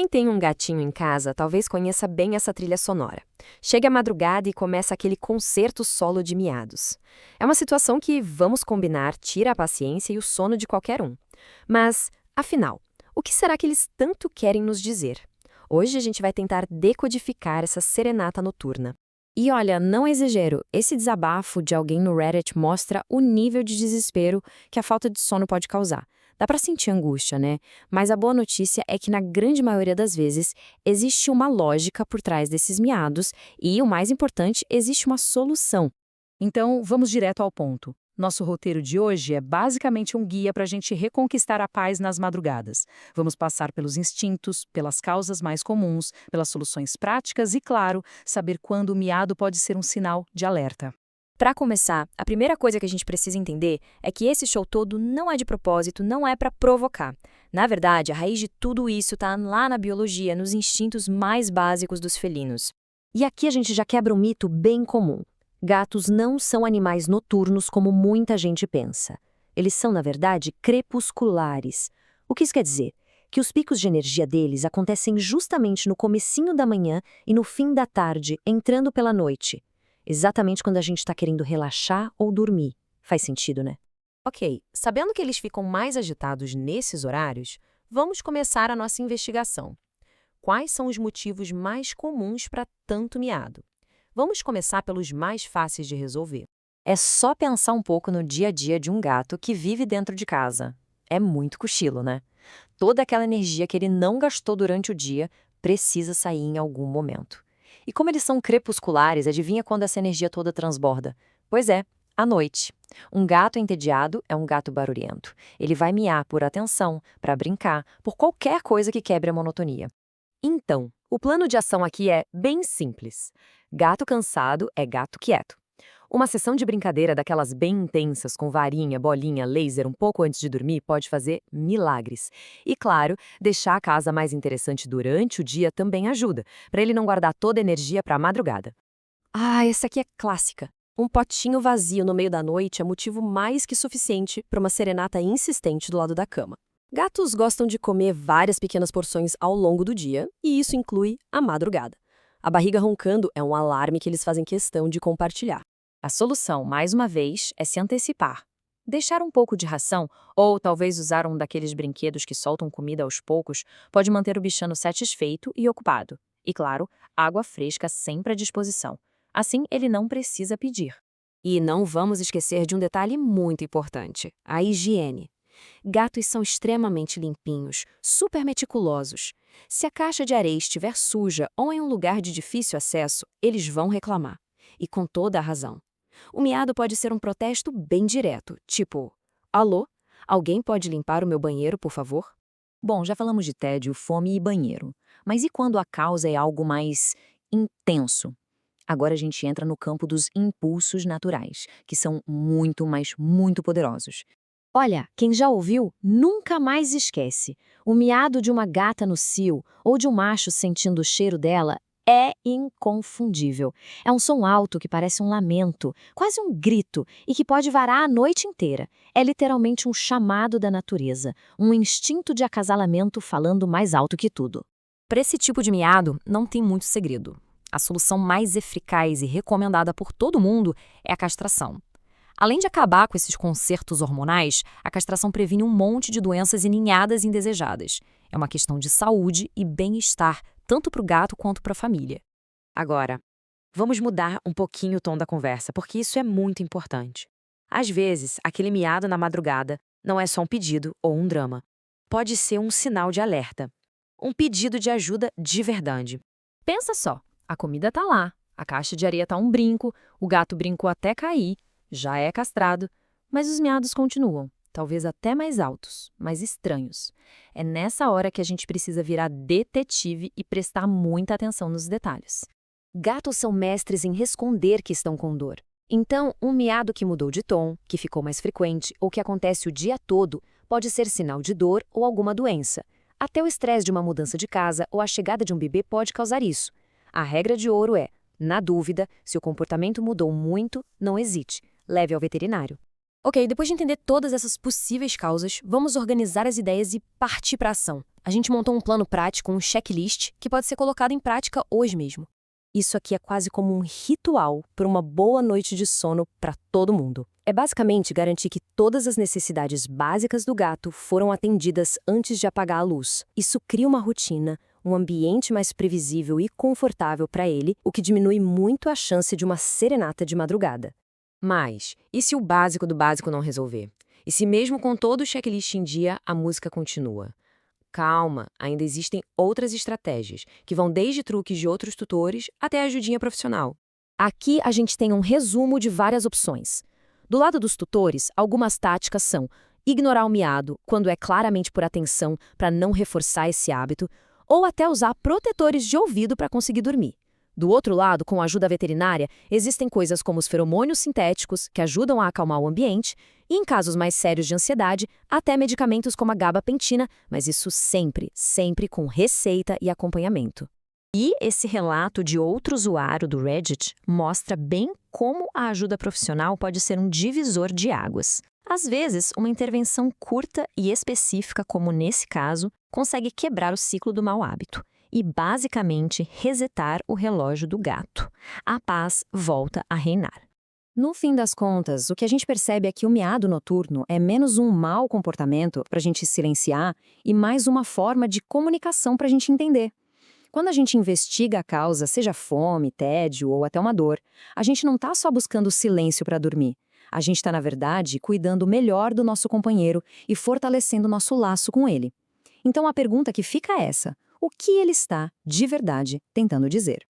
Quem tem um gatinho em casa talvez conheça bem essa trilha sonora. Chega a madrugada e começa aquele concerto solo de miados. É uma situação que, vamos combinar, tira a paciência e o sono de qualquer um. Mas, afinal, o que será que eles tanto querem nos dizer? Hoje a gente vai tentar decodificar essa serenata noturna. E olha, não exagero, esse desabafo de alguém no Reddit mostra o nível de desespero que a falta de sono pode causar. Dá pra sentir angústia, né? Mas a boa notícia é que na grande maioria das vezes existe uma lógica por trás desses miados e, o mais importante, existe uma solução. Então, vamos direto ao ponto. Nosso roteiro de hoje é basicamente um guia para a gente reconquistar a paz nas madrugadas. Vamos passar pelos instintos, pelas causas mais comuns, pelas soluções práticas e, claro, saber quando o miado pode ser um sinal de alerta. Para começar, a primeira coisa que a gente precisa entender é que esse show todo não é de propósito, não é para provocar. Na verdade, a raiz de tudo isso está lá na biologia, nos instintos mais básicos dos felinos. E aqui a gente já quebra um mito bem comum. Gatos não são animais noturnos como muita gente pensa. Eles são, na verdade, crepusculares. O que isso quer dizer? Que os picos de energia deles acontecem justamente no comecinho da manhã e no fim da tarde, entrando pela noite. Exatamente quando a gente está querendo relaxar ou dormir. Faz sentido, né? Ok, sabendo que eles ficam mais agitados nesses horários, vamos começar a nossa investigação. Quais são os motivos mais comuns para tanto miado? Vamos começar pelos mais fáceis de resolver. É só pensar um pouco no dia a dia de um gato que vive dentro de casa. É muito cochilo, né? Toda aquela energia que ele não gastou durante o dia precisa sair em algum momento. E como eles são crepusculares, adivinha quando essa energia toda transborda? Pois é, à noite. Um gato entediado é um gato barulhento. Ele vai miar por atenção, para brincar, por qualquer coisa que quebre a monotonia. Então, o plano de ação aqui é bem simples. Gato cansado é gato quieto. Uma sessão de brincadeira daquelas bem intensas, com varinha, bolinha, laser um pouco antes de dormir pode fazer milagres. E claro, deixar a casa mais interessante durante o dia também ajuda, para ele não guardar toda a energia para a madrugada. Ah, essa aqui é clássica. Um potinho vazio no meio da noite é motivo mais que suficiente para uma serenata insistente do lado da cama. Gatos gostam de comer várias pequenas porções ao longo do dia, e isso inclui a madrugada. A barriga roncando é um alarme que eles fazem questão de compartilhar. A solução, mais uma vez, é se antecipar. Deixar um pouco de ração, ou talvez usar um daqueles brinquedos que soltam comida aos poucos, pode manter o bichano satisfeito e ocupado. E, claro, água fresca sempre à disposição. Assim, ele não precisa pedir. E não vamos esquecer de um detalhe muito importante: a higiene. Gatos são extremamente limpinhos, super meticulosos. Se a caixa de areia estiver suja ou em um lugar de difícil acesso, eles vão reclamar. E com toda a razão. O miado pode ser um protesto bem direto, tipo: alô, alguém pode limpar o meu banheiro, por favor? Bom, já falamos de tédio, fome e banheiro. Mas e quando a causa é algo mais intenso? Agora a gente entra no campo dos impulsos naturais, que são muito, mas muito poderosos. Olha, quem já ouviu, nunca mais esquece. O miado de uma gata no cio ou de um macho sentindo o cheiro dela é inconfundível. É um som alto que parece um lamento, quase um grito, e que pode varar a noite inteira. É literalmente um chamado da natureza, um instinto de acasalamento falando mais alto que tudo. Para esse tipo de miado, não tem muito segredo. A solução mais eficaz e recomendada por todo mundo é a castração. Além de acabar com esses consertos hormonais, a castração previne um monte de doenças e ninhadas indesejadas. É uma questão de saúde e bem-estar, tanto para o gato quanto para a família. Agora, vamos mudar um pouquinho o tom da conversa, porque isso é muito importante. Às vezes, aquele miado na madrugada não é só um pedido ou um drama. Pode ser um sinal de alerta. Um pedido de ajuda de verdade. Pensa só, a comida está lá, a caixa de areia está um brinco, o gato brincou até cair, já é castrado, mas os miados continuam, talvez até mais altos, mais estranhos. É nessa hora que a gente precisa virar detetive e prestar muita atenção nos detalhes. Gatos são mestres em esconder que estão com dor. Então, um miado que mudou de tom, que ficou mais frequente ou que acontece o dia todo, pode ser sinal de dor ou alguma doença. Até o estresse de uma mudança de casa ou a chegada de um bebê pode causar isso. A regra de ouro é, na dúvida, se o comportamento mudou muito, não hesite. Leve ao veterinário. Ok, depois de entender todas essas possíveis causas, vamos organizar as ideias e partir para a ação. A gente montou um plano prático, um checklist, que pode ser colocado em prática hoje mesmo. Isso aqui é quase como um ritual para uma boa noite de sono para todo mundo. É basicamente garantir que todas as necessidades básicas do gato foram atendidas antes de apagar a luz. Isso cria uma rotina, um ambiente mais previsível e confortável para ele, o que diminui muito a chance de uma serenata de madrugada. Mas, e se o básico do básico não resolver? E se mesmo com todo o checklist em dia, a música continua? Calma, ainda existem outras estratégias, que vão desde truques de outros tutores até ajudinha profissional. Aqui a gente tem um resumo de várias opções. Do lado dos tutores, algumas táticas são ignorar o miado, quando é claramente por atenção para não reforçar esse hábito, ou até usar protetores de ouvido para conseguir dormir. Do outro lado, com a ajuda veterinária, existem coisas como os feromônios sintéticos, que ajudam a acalmar o ambiente, e em casos mais sérios de ansiedade, até medicamentos como a gabapentina, mas isso sempre, sempre com receita e acompanhamento. E esse relato de outro usuário do Reddit mostra bem como a ajuda profissional pode ser um divisor de águas. Às vezes, uma intervenção curta e específica, como nesse caso, consegue quebrar o ciclo do mau hábito e, basicamente, resetar o relógio do gato. A paz volta a reinar. No fim das contas, o que a gente percebe é que o miado noturno é menos um mau comportamento para a gente silenciar e mais uma forma de comunicação para a gente entender. Quando a gente investiga a causa, seja fome, tédio ou até uma dor, a gente não está só buscando silêncio para dormir. A gente está, na verdade, cuidando melhor do nosso companheiro e fortalecendo o nosso laço com ele. Então a pergunta que fica é essa: o que ele está, de verdade, tentando dizer?